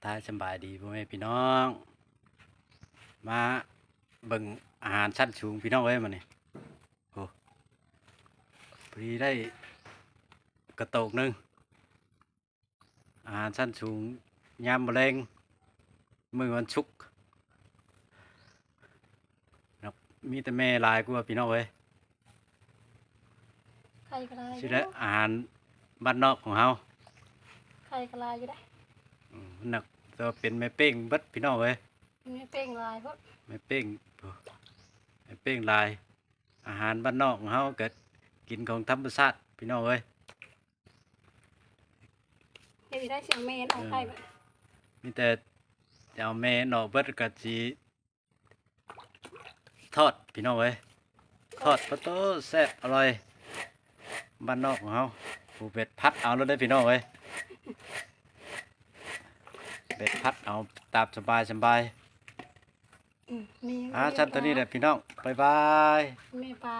ท้ายสบายดีพ่อแม่พี่น้องมาเบิ่งอาหารชั้นสูงพี่น้องเอ้ยมานี่โอ้พอดีได้กระโตกหนึงอาหารชั้นสูงยามมะเร็งมื้อวันศุกร์เนาะมีแต่แม่หลายกว่าพี่น้องเอ้ย ไข่กระลายอ สิ ยู่ ได้อาหารบ้านนอกของเฮา ไข่กระลายอยู่ได้ มันหนักแต่ว่าเป็นแม่เป้งเบิดพี่น้องเอ้ย ไม่เป้งลายเพราะ แม่เป้งโอ้แม่เป้งหลายอาหารบ้านนอกของเฮาก็กินของธรรมชาติพี่น้องเอ้ย เดี๋ยวได้เสียงเมนเอาไข่มา มีแต่จะเอาแม่นอกเบิดก็สิทอดพี่น้องเอ้ยทอดปลาโตแซ่บอร่อยบ้านนอกของเฮาผู้เป็ดพัดเอาแล้วได้อพี่น้องเอ้ยเป็ดพัดเอาตามสบายสบาย มี ชั้นตัวนี้แหละพี่น้องบ๊ายบาย แม่ปลา